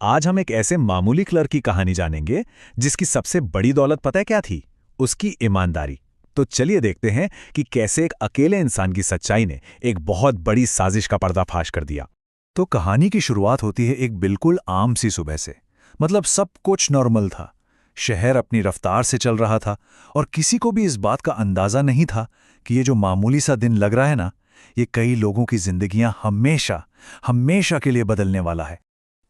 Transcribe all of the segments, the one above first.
आज हम एक ऐसे मामूली क्लर्क की कहानी जानेंगे जिसकी सबसे बड़ी दौलत पता है क्या थी? उसकी ईमानदारी। तो चलिए देखते हैं कि कैसे एक अकेले इंसान की सच्चाई ने एक बहुत बड़ी साजिश का पर्दाफाश कर दिया। तो कहानी की शुरुआत होती है एक बिल्कुल आम सी सुबह से। मतलब सब कुछ नॉर्मल था। शहर अपनी रफ्तार से चल रहा था और किसी को भी इस बात का अंदाजा नहीं था कि ये जो मामूली सा दिन लग रहा है ना, ये कई लोगों की जिंदगियां हमेशा हमेशा के लिए बदलने वाला है।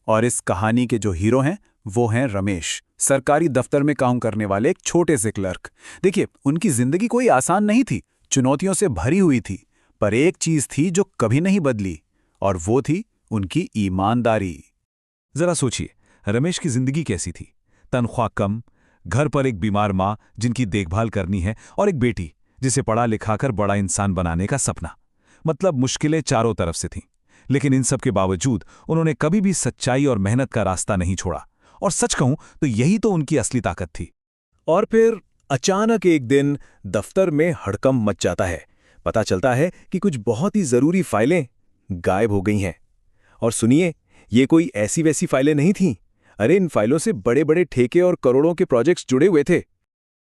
और इस कहानी के जो हीरो हैं वो हैं रमेश, सरकारी दफ्तर में काम करने वाले एक छोटे से क्लर्क। देखिए, उनकी जिंदगी कोई आसान नहीं थी, चुनौतियों से भरी हुई थी। पर एक चीज थी जो कभी नहीं बदली, और वो थी उनकी ईमानदारी। जरा सोचिए, रमेश की जिंदगी कैसी थी? तनख्वाह कम, घर पर एक बीमार माँ जिनकी देखभाल करनी है, और एक बेटी जिसे पढ़ा लिखाकर बड़ा इंसान बनाने का सपना। मतलब मुश्किलें चारों तरफ से थीं। लेकिन इन सब के बावजूद उन्होंने कभी भी सच्चाई और मेहनत का रास्ता नहीं छोड़ा। और सच कहूं तो यही तो उनकी असली ताकत थी। और फिर अचानक एक दिन दफ्तर में हड़कंप मच जाता है। पता चलता है कि कुछ बहुत ही जरूरी फाइलें गायब हो गई हैं। और सुनिए, ये कोई ऐसी वैसी फाइलें नहीं थीं। अरे, इन फाइलों से बड़े बड़े ठेके और करोड़ों के प्रोजेक्ट्स जुड़े हुए थे।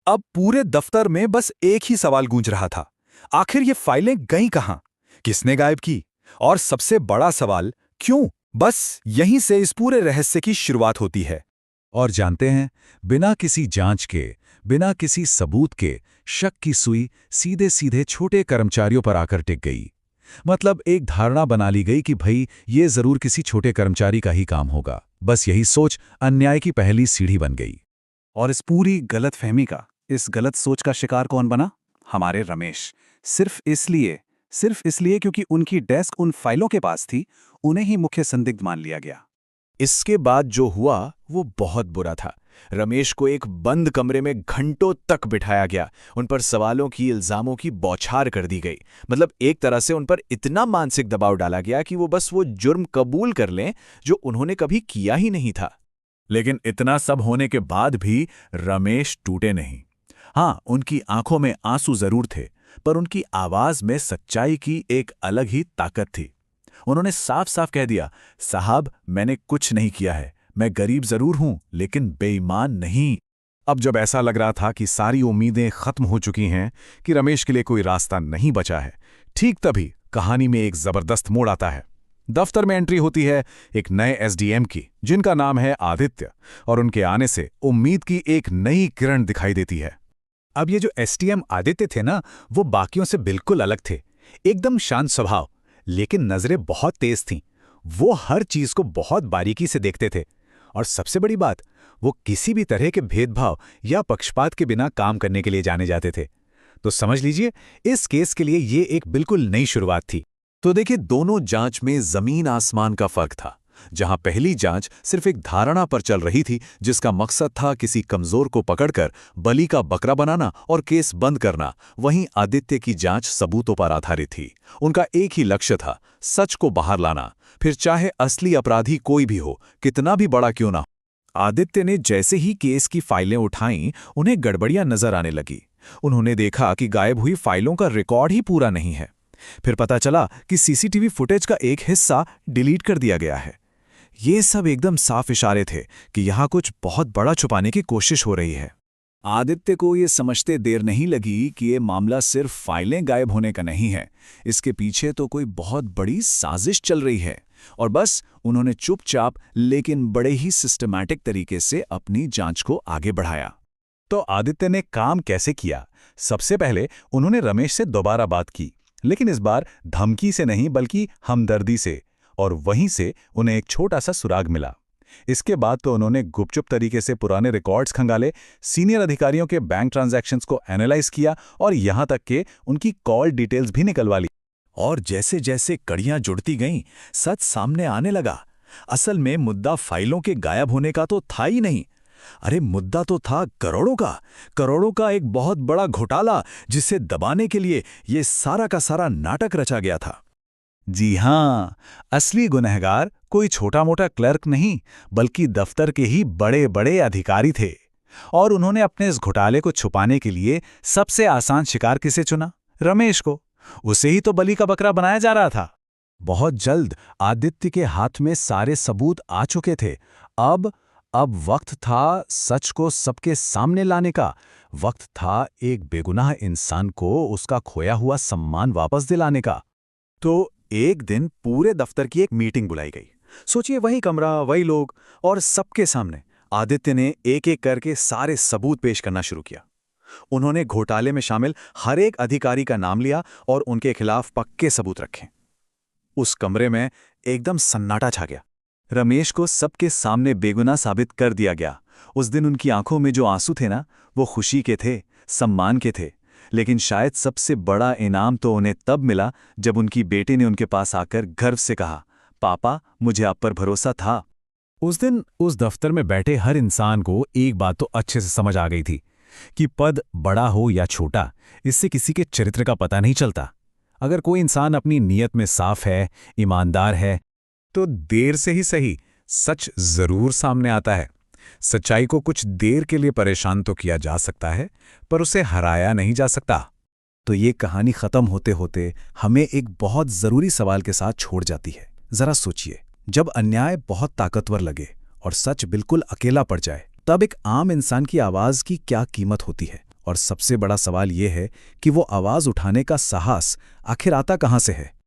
अब पूरे दफ्तर में बस एक ही सवाल गूंज रहा था, आखिर ये फाइलें गईं कहां? किसने गायब की? और सबसे बड़ा सवाल, क्यों? बस यहीं से इस पूरे रहस्य की शुरुआत होती है। और जानते हैं, बिना किसी जांच के, बिना किसी सबूत के, शक की सुई सीधे सीधे छोटे कर्मचारियों पर आकर टिक गई। मतलब एक धारणा बना ली गई कि भाई ये जरूर किसी छोटे कर्मचारी का ही काम होगा। बस यही सोच अन्याय की पहली सीढ़ी बन गई। और इस पूरी गलतफहमी का, इस गलत सोच का शिकार कौन बना? हमारे रमेश। सिर्फ इसलिए क्योंकि उनकी डेस्क उन फाइलों के पास थी, उन्हें ही मुख्य संदिग्ध मान लिया गया। इसके बाद जो हुआ वो बहुत बुरा था। रमेश को एक बंद कमरे में घंटों तक बिठाया गया। उन पर सवालों की, इल्जामों की बौछार कर दी गई। मतलब एक तरह से उन पर इतना मानसिक दबाव डाला गया कि वो बस वो जुर्म कबूल कर लें जो उन्होंने कभी किया ही नहीं था। लेकिन इतना सब होने के बाद भी रमेश टूटे नहीं। हाँ, उनकी आंखों में आंसू जरूर थे, पर उनकी आवाज में सच्चाई की एक अलग ही ताकत थी। उन्होंने साफ साफ कह दिया, साहब, मैंने कुछ नहीं किया है। मैं गरीब जरूर हूं, लेकिन बेईमान नहीं। अब जब ऐसा लग रहा था कि सारी उम्मीदें खत्म हो चुकी हैं, कि रमेश के लिए कोई रास्ता नहीं बचा है, ठीक तभी कहानी में एक जबरदस्त मोड़ आता है। दफ्तर में एंट्री होती है एक नए एसडीएम की, जिनका नाम है आदित्य। और उनके आने से उम्मीद की एक नई किरण दिखाई देती है। अब ये जो एसडीएम आदित्य थे ना, वो बाकियों से बिल्कुल अलग थे। एकदम शांत स्वभाव, लेकिन नजरें बहुत तेज थीं। वो हर चीज को बहुत बारीकी से देखते थे। और सबसे बड़ी बात, वो किसी भी तरह के भेदभाव या पक्षपात के बिना काम करने के लिए जाने जाते थे। तो समझ लीजिए, इस केस के लिए ये एक बिल्कुल नई शुरुआत थी। तो देखिए, दोनों जांच में जमीन आसमान का फर्क था। जहां पहली जांच सिर्फ एक धारणा पर चल रही थी, जिसका मकसद था किसी कमजोर को पकड़कर बलि का बकरा बनाना और केस बंद करना, वहीं आदित्य की जांच सबूतों पर आधारित थी। उनका एक ही लक्ष्य था, सच को बाहर लाना, फिर चाहे असली अपराधी कोई भी हो, कितना भी बड़ा क्यों ना हो। आदित्य ने जैसे ही केस की फाइलें उठाईं, उन्हें गड़बड़ियां नजर आने लगी। उन्होंने देखा कि गायब हुई फाइलों का रिकॉर्ड ही पूरा नहीं है। फिर पता चला कि सीसीटीवी फुटेज का एक हिस्सा डिलीट कर दिया गया है। ये सब एकदम साफ इशारे थे कि यहां कुछ बहुत बड़ा छुपाने की कोशिश हो रही है। आदित्य को ये समझते देर नहीं लगी कि ये मामला सिर्फ फाइलें गायब होने का नहीं है। इसके पीछे तो कोई बहुत बड़ी साजिश चल रही है। और बस उन्होंने चुपचाप लेकिन बड़े ही सिस्टमैटिक तरीके से अपनी जांच को आगे बढ़ाया। तो आदित्य ने काम कैसे किया? सबसे पहले उन्होंने रमेश से दोबारा बात की, लेकिन इस बार धमकी से नहीं बल्कि हमदर्दी से। और वहीं से उन्हें एक छोटा सा सुराग मिला। इसके बाद तो उन्होंने गुपचुप तरीके से पुराने रिकॉर्ड्स खंगाले, सीनियर अधिकारियों के बैंक ट्रांजैक्शंस को एनालाइज किया और यहां तक कि उनकी कॉल डिटेल्स भी निकलवा ली। और जैसे जैसे कड़ियां जुड़ती गईं, सच सामने आने लगा। असल में मुद्दा फाइलों के गायब होने का तो था ही नहीं। अरे, मुद्दा तो था करोड़ों का एक बहुत बड़ा घोटाला, जिसे दबाने के लिए ये सारा का सारा नाटक रचा गया था। जी हां, असली गुनहगार कोई छोटा मोटा क्लर्क नहीं, बल्कि दफ्तर के ही बड़े बड़े अधिकारी थे। और उन्होंने अपने इस घोटाले को छुपाने के लिए सबसे आसान शिकार किसे चुना? रमेश को। उसे ही तो बलि का बकरा बनाया जा रहा था। बहुत जल्द आदित्य के हाथ में सारे सबूत आ चुके थे। अब वक्त था सच को सबके सामने लाने का। वक्त था एक बेगुनाह इंसान को उसका खोया हुआ सम्मान वापस दिलाने का। तो एक दिन पूरे दफ्तर की एक मीटिंग बुलाई गई। सोचिए, वही कमरा, वही लोग, और सबके सामने आदित्य ने एक एक करके सारे सबूत पेश करना शुरू किया। उन्होंने घोटाले में शामिल हर एक अधिकारी का नाम लिया और उनके खिलाफ पक्के सबूत रखे। उस कमरे में एकदम सन्नाटा छा गया। रमेश को सबके सामने बेगुनाह साबित कर दिया गया। उस दिन उनकी आंखों में जो आंसू थे ना, वो खुशी के थे, सम्मान के थे। लेकिन शायद सबसे बड़ा इनाम तो उन्हें तब मिला जब उनकी बेटी ने उनके पास आकर गर्व से कहा, पापा, मुझे आप पर भरोसा था। उस दिन उस दफ्तर में बैठे हर इंसान को एक बात तो अच्छे से समझ आ गई थी कि पद बड़ा हो या छोटा, इससे किसी के चरित्र का पता नहीं चलता। अगर कोई इंसान अपनी नीयत में साफ है, ईमानदार है, तो देर से ही सही सच जरूर सामने आता है। सच्चाई को कुछ देर के लिए परेशान तो किया जा सकता है, पर उसे हराया नहीं जा सकता। तो ये कहानी खत्म होते होते हमें एक बहुत जरूरी सवाल के साथ छोड़ जाती है। जरा सोचिए, जब अन्याय बहुत ताकतवर लगे और सच बिल्कुल अकेला पड़ जाए, तब एक आम इंसान की आवाज की क्या कीमत होती है? और सबसे बड़ा सवाल यह है कि वो आवाज उठाने का साहस आखिर आता कहां से है?